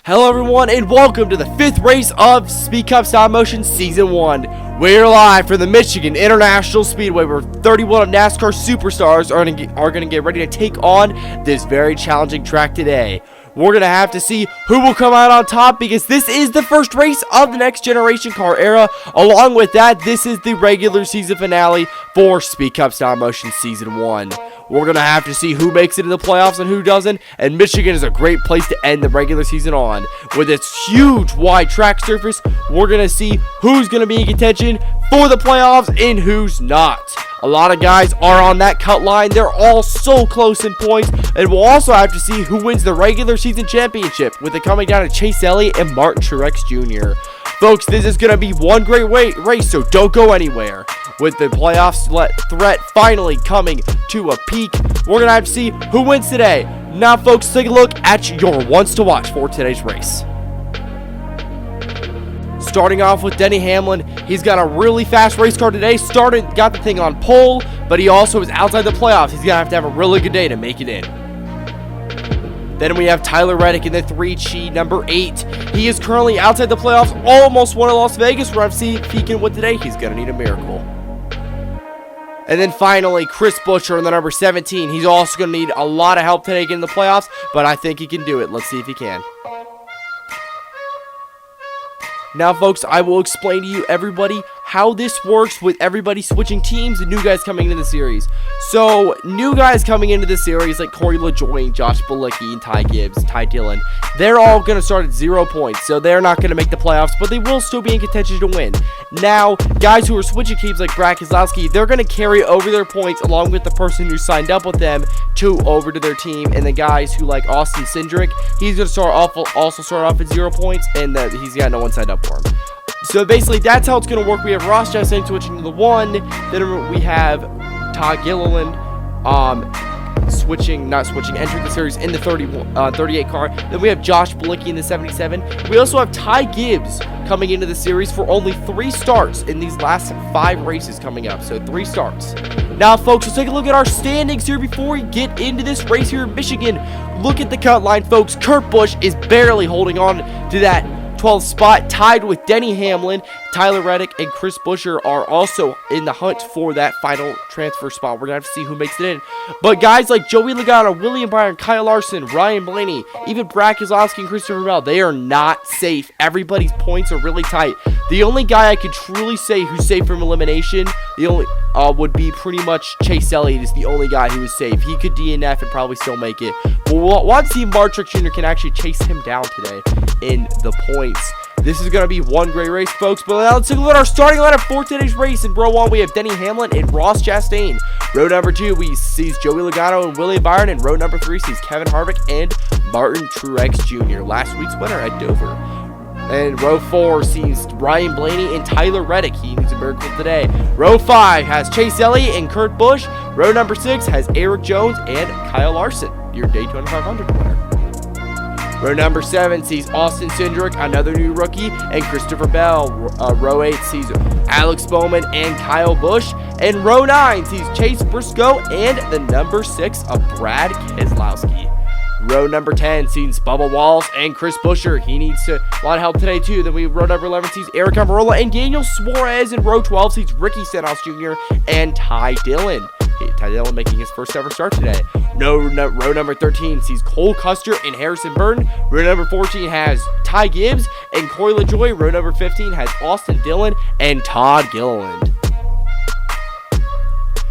Hello everyone and welcome to the 5th race of Speed Cup Stop Motion Season 1. We're live from the Michigan International Speedway where 31 of NASCAR superstars are going to get ready to take on this very challenging track today. We're going to have to see who will come out on top because this is the first race of the next generation car era. Along with that, this is the regular season finale for Speed Cup Stop Motion Season 1. We're going to have to see who makes it in the playoffs and who doesn't, and Michigan is a great place to end the regular season on. With its huge wide track surface, we're going to see who's going to be in contention for the playoffs and who's not. A lot of guys are on that cut line. They're all so close in points, and we'll also have to see who wins the regular season championship, with it coming down to Chase Elliott and Martin Truex Jr. Folks, this is going to be one great race, so don't go anywhere. With the playoffs threat finally coming to a peak, we're going to have to see who wins today. Now, folks, take a look at your ones to watch for today's race. Starting off with Denny Hamlin, he's got a really fast race car today. Got the thing on pole, but he also is outside the playoffs. He's going to have a really good day to make it in. Then we have Tyler Reddick in the 3 number 8. He is currently outside the playoffs, almost won at Las Vegas. We're going to see if he can win today. He's going to need a miracle. And then finally, Chris Buescher in the number 17. He's also going to need a lot of help today getting in the playoffs, but I think he can do it. Let's see if he can. Now, folks, I will explain to you, everybody, how this works with everybody switching teams and new guys coming into the series. So, new guys coming into the series like Corey LaJoie, Josh Bilicki, and Ty Gibbs, Ty Dillon, they're all going to start at 0 points, so they're not going to make the playoffs, but they will still be in contention to win. Now, guys who are switching teams like Brad Keselowski, they're going to carry over their points along with the person who signed up with them over to their team, and the guys who like Austin Cindric, he's going to also start off at 0 points, and he's got no one signed up for him. So basically, that's how it's going to work. We have Ross Chastain switching to the 1. Then we have Todd Gilliland entering the series in the 38 car. Then we have Josh Bilicki in the 77. We also have Ty Gibbs coming into the series for only 3 starts in these last 5 races coming up. So 3 starts. Now, folks, let's take a look at our standings here before we get into this race here in Michigan. Look at the cut line, folks. Kurt Busch is barely holding on to that 12th spot, tied with Denny Hamlin. Tyler Reddick and Chris Buescher are also in the hunt for that final transfer spot. We're going to have to see who makes it in. But guys like Joey Logano, William Byron, Kyle Larson, Ryan Blaney, even Brad Keselowski and Christopher Bell, they are not safe. Everybody's points are really tight. The only guy I could truly say who's safe from elimination, would be pretty much Chase Elliott is the only guy who is safe. He could DNF and probably still make it. But we'll want to see if Martin Truex Jr. can actually chase him down today in the points. This is going to be one great race, folks. But now let's take a look at our starting lineup for today's race. In row 1, we have Denny Hamlin and Ross Chastain. Row number 2, we see Joey Logano and William Byron. And row number 3 sees Kevin Harvick and Martin Truex Jr., last week's winner at Dover. And row 4 sees Ryan Blaney and Tyler Reddick. He needs a miracle today. Row 5 has Chase Elliott and Kurt Busch. Row number 6 has Eric Jones and Kyle Larson, your Daytona 500 winner. Row number 7 sees Austin Cindric, another new rookie, and Christopher Bell. Row 8 sees Alex Bowman and Kyle Busch. And row 9 sees Chase Briscoe and the number 6 of Brad Keselowski. Row number 10 sees Bubba Wallace and Chris Buescher. He needs a lot of help today, too. Then row number 11 sees Eric Almirola and Daniel Suarez. And row 12 sees Ricky Stenhouse Jr. and Ty Dillon. Ty Dillon making his first ever start today. Row number 13 sees Cole Custer and Harrison Burton. Row number 14 has Ty Gibbs and Corey LaJoie. Row number 15 has Austin Dillon and Todd Gilliland.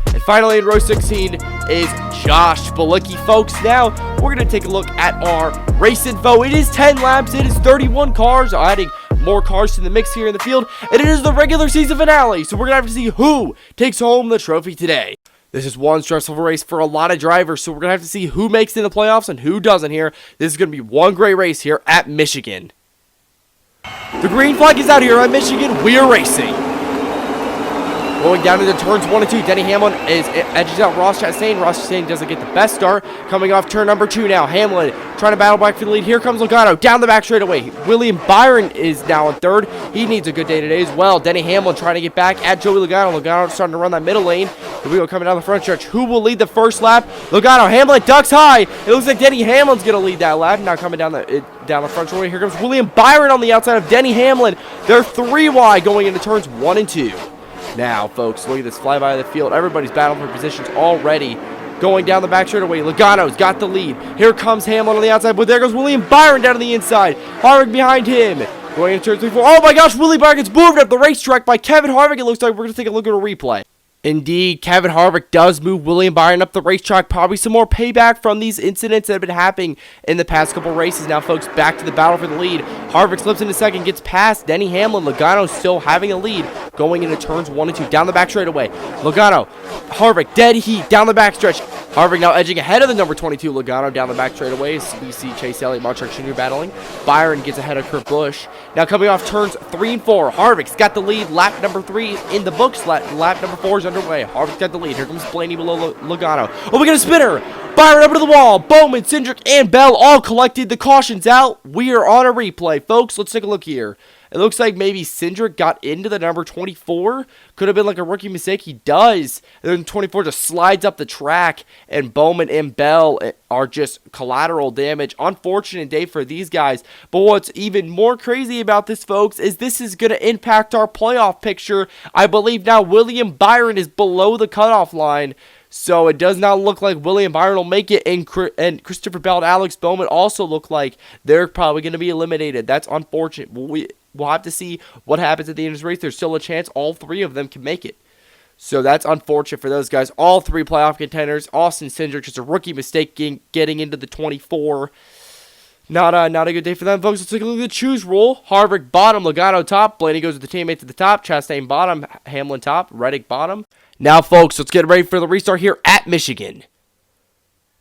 And finally, in row 16 is Josh Bilicki, folks. Now, we're going to take a look at our race info. It is 10 laps. It is 31 cars, adding more cars to the mix here in the field. And it is the regular season finale, so we're going to have to see who takes home the trophy today. This is one stressful race for a lot of drivers, so we're going to have to see who makes it in the playoffs and who doesn't here. This is going to be one great race here at Michigan. The green flag is out here at Michigan. We are racing. Going down into turns 1 and 2. Denny Hamlin edges out Ross Chastain. Ross Chastain doesn't get the best start. Coming off turn number 2 now. Hamlin trying to battle back for the lead. Here comes Logano down the back straightaway. William Byron is now in third. He needs a good day today as well. Denny Hamlin trying to get back at Joey Logano. Logano starting to run that middle lane. Here we go, coming down the front stretch. Who will lead the first lap? Logano. Hamlin ducks high. It looks like Denny Hamlin's going to lead that lap. Now coming down the front straightaway. Here comes William Byron on the outside of Denny Hamlin. They're 3 wide going into turns 1 and 2. Now, folks, look at this flyby of the field. Everybody's battling for positions already. Going down the back straightaway. Logano's got the lead. Here comes Hamlin on the outside, but there goes William Byron down on the inside. Harvick behind him. Going into turn 3, 4. Oh my gosh, Willie Byron gets moved up the racetrack by Kevin Harvick. It looks like we're going to take a look at a replay. Indeed, Kevin Harvick does move William Byron up the racetrack. Probably some more payback from these incidents that have been happening in the past couple races. Now, folks, back to the battle for the lead. Harvick slips into second, gets past Denny Hamlin. Logano still having a lead going into turns 1 and 2. Down the back straightaway. Logano, Harvick, dead heat, down the back stretch. Harvick now edging ahead of the number 22 Logano down the back straightaway. We see Chase Elliott, Mark Truex Jr. battling. Byron gets ahead of Kurt Busch. Now coming off turns 3 and 4. Harvick's got the lead. Lap number 3 in the books. Lap number 4 is underway. Harvick's got the lead. Here comes Blaney below Logano. Oh, we got a spinner. Byron over to the wall. Bowman, Cindric, and Bell all collected. The caution's out. We are on a replay, folks. Let's take a look here. It looks like maybe Cindric got into the number 24. Could have been like a rookie mistake. He does. And then 24 just slides up the track. And Bowman and Bell are just collateral damage. Unfortunate day for these guys. But what's even more crazy about this, folks, is this is going to impact our playoff picture. I believe now William Byron is below the cutoff line. So it does not look like William Byron will make it, and Christopher Bell and Alex Bowman also look like they're probably going to be eliminated. That's unfortunate. We'll have to see what happens at the end of this race. There's still a chance all 3 of them can make it. So that's unfortunate for those guys. All 3 playoff contenders. Austin Cindric, just a rookie mistake getting into the 24. Not a good day for them, folks. Let's take a look at the choose rule. Harvick bottom, Logano top. Blaney goes with the teammates at the top. Chastain bottom, Hamlin top, Reddick bottom. Now, folks, let's get ready for the restart here at Michigan.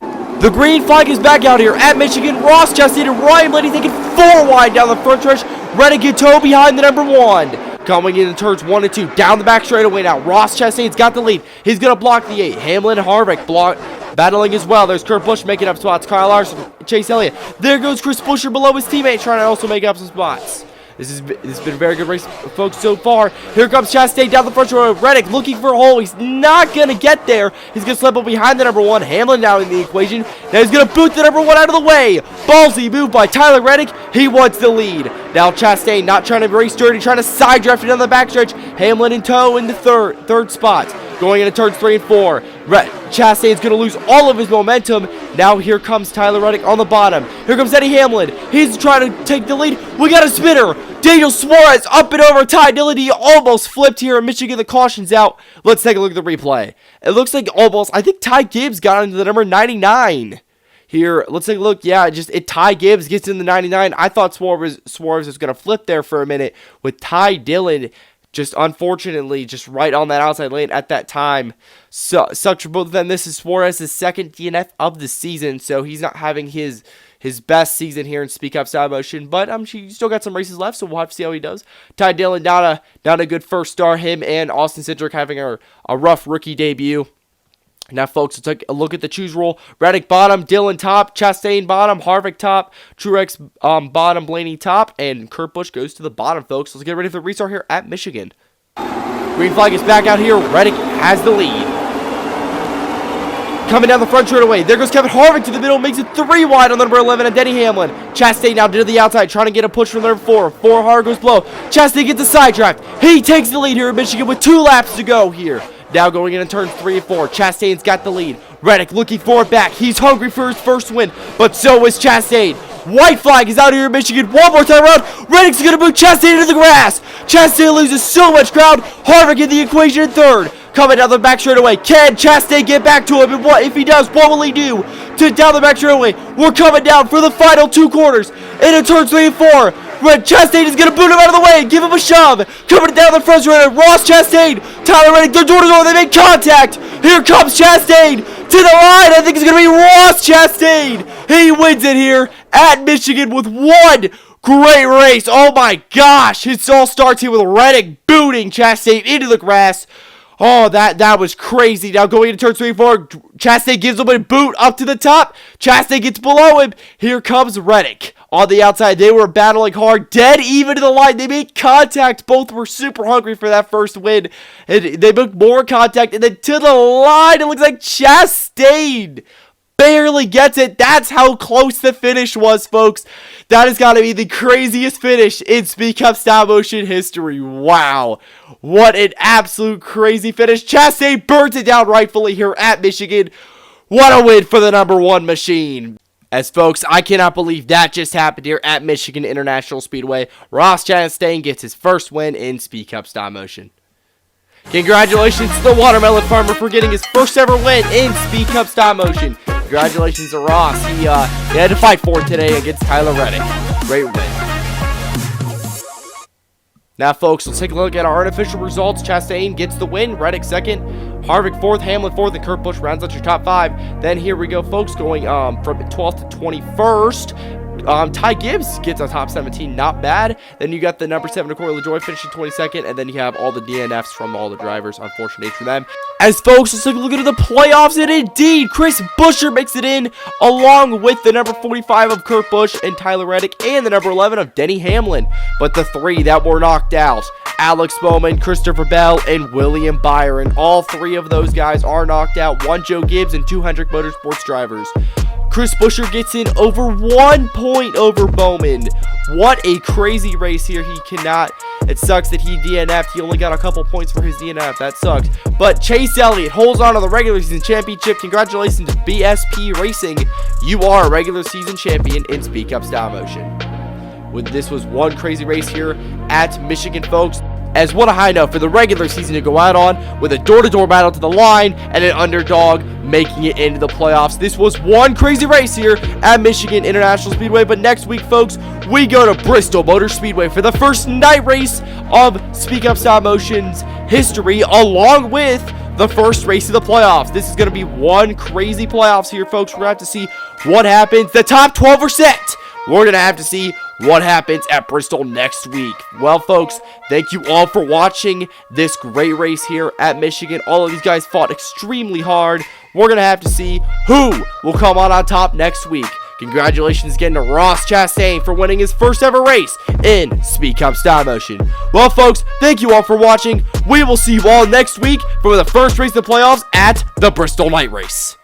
The green flag is back out here at Michigan. Ross Chastain and Ryan Blaney taking 4 wide down the front stretch. Reddick and Toe behind the number 1. Coming in turns 1 and 2. Down the back straightaway now. Ross Chastain's got the lead. He's going to block the 8. Hamlin and Harvick battling as well. There's Kurt Busch making up spots. Kyle Larson, Chase Elliott. There goes Chris Buescher below his teammate, trying to also make up some spots. This has been a very good race, folks, so far. Here comes Chastain down the front row. Reddick looking for a hole. He's not going to get there. He's going to slip up behind the number 1. Hamlin now in the equation. Now he's going to boot the number 1 out of the way. Ballsy move by Tyler Reddick. He wants the lead. Now Chastain not trying to race dirty, trying to side draft it down the backstretch. Hamlin in tow in the third spot. Going into turns 3 and 4. Chastain's going to lose all of his momentum. Now here comes Tyler Reddick on the bottom. Here comes Eddie Hamlin. He's trying to take the lead. We got a spinner. Daniel Suarez up and over Ty Dillon. He almost flipped here in Michigan. The caution's out. Let's take a look at the replay. It looks like almost, I think Ty Gibbs got into the number 99. Here, let's take a look. Yeah, Ty Gibbs gets in the 99. I thought Suarez was going to flip there for a minute with Ty Dillon. Just unfortunately, just right on that outside lane at that time. So, sucks for both of them. This is Suarez's second DNF of the season, so he's not having his best season here in Speed Cup style motion. But she still got some races left, so we'll have to see how he does. Ty Dillon, not a good first start. Him and Austin Cindric having a rough rookie debut. Now, folks, let's take a look at the choose roll. Reddick bottom, Dillon top, Chastain bottom, Harvick top, Truex bottom, Blaney top, and Kurt Busch goes to the bottom, folks. Let's get ready for the restart here at Michigan. Green flag is back out here. Reddick has the lead. Coming down the front straightaway. There goes Kevin Harvick to the middle, makes it 3 wide on the number 11 and Denny Hamlin. Chastain now to the outside, trying to get a push from number 4. 4 hard goes below. Chastain gets a side draft. He takes the lead here in Michigan with 2 laps to go here. Now going into turns 3 and 4. Chastain's got the lead. Reddick looking for it back. He's hungry for his first win, but so is Chastain. White flag is out here in Michigan. One more time around. Reddick's going to boot Chastain into the grass. Chastain loses so much ground. Harvick in the equation in 3rd. Coming down the back straightaway. Can Chastain get back to him? And what if he does? What will he do? Down the back straightaway. We're coming down for the final 2 quarters. Into turns 3 and 4. Chastain is going to boot him out of the way and give him a shove. Coming down the front straightaway. Ross Chastain. Tyler Reddick. Their door is over. They make contact. Here comes Chastain to the line. I think it's going to be Ross Chastain. He wins it here at Michigan with 1 great race. Oh my gosh. It all starts here with Reddick booting Chastain into the grass. Oh, that was crazy. Now going into turn 3 and 4, Chastain gives him a boot up to the top. Chastain gets below him. Here comes Reddick on the outside. They were battling hard, dead even to the line. They made contact. Both were super hungry for that first win. And they took more contact, and then to the line, it looks like Chastain barely gets it. That's how close the finish was, folks. That has got to be the craziest finish in Speed Cup stop motion history. Wow. What an absolute crazy finish. Chastain burns it down rightfully here at Michigan. What a win for the #1 machine. As folks, I cannot believe that just happened here at Michigan International Speedway. Ross Chastain gets his first win in Speed Cup stop motion. Congratulations to the watermelon farmer for getting his first ever win in Speed Cup stop motion. Congratulations to Ross. He had to fight for it today against Tyler Reddick. Great win. Now, folks, let's take a look at our unofficial results. Chastain gets the win. Reddick second. Harvick fourth. Hamlin fourth. And Kurt Busch rounds out your top 5. Then here we go, folks, going from 12th to 21st. Ty Gibbs gets a top 17, not bad. Then you got the number 7 Corey LaJoie finishing 22nd, and then you have all the DNFs from all the drivers. Unfortunate for them. As folks, let's take a look at the playoffs, and indeed, Chris Buescher makes it in, along with the number 45 of Kurt Busch and Tyler Reddick, and the number 11 of Denny Hamlin. But the 3 that were knocked out, Alex Bowman, Christopher Bell, and William Byron. All 3 of those guys are knocked out. 1 Joe Gibbs and 2 Hendrick Motorsports drivers. Chris Buescher gets in over 1 point over Bowman. What a crazy race here. He cannot. It sucks that he DNF'd. He only got a couple points for his DNF. That sucks. But Chase Elliott holds on to the regular season championship. Congratulations to BSP Racing. You are a regular season champion in Speed Cup style motion. This was one crazy race here at Michigan, folks. As what a high note for the regular season to go out on, with a door-to-door battle to the line and an underdog making it into the playoffs. This was one crazy race here at Michigan International Speedway. But next week, folks, we go to Bristol Motor Speedway for the first night race of Speed Cup Stop Motion's history, along with the first race of the playoffs. This is going to be one crazy playoffs here, folks. We're going to have to see what happens. The top 12 are set. We're going to have to see what happens at Bristol next week. Well, folks, thank you all for watching this great race here at Michigan. All of these guys fought extremely hard. We're going to have to see who will come on top next week. Congratulations again to Ross Chastain for winning his first ever race in Speed Cup Style Motion. Well, folks, thank you all for watching. We will see you all next week for the first race of the playoffs at the Bristol Night Race.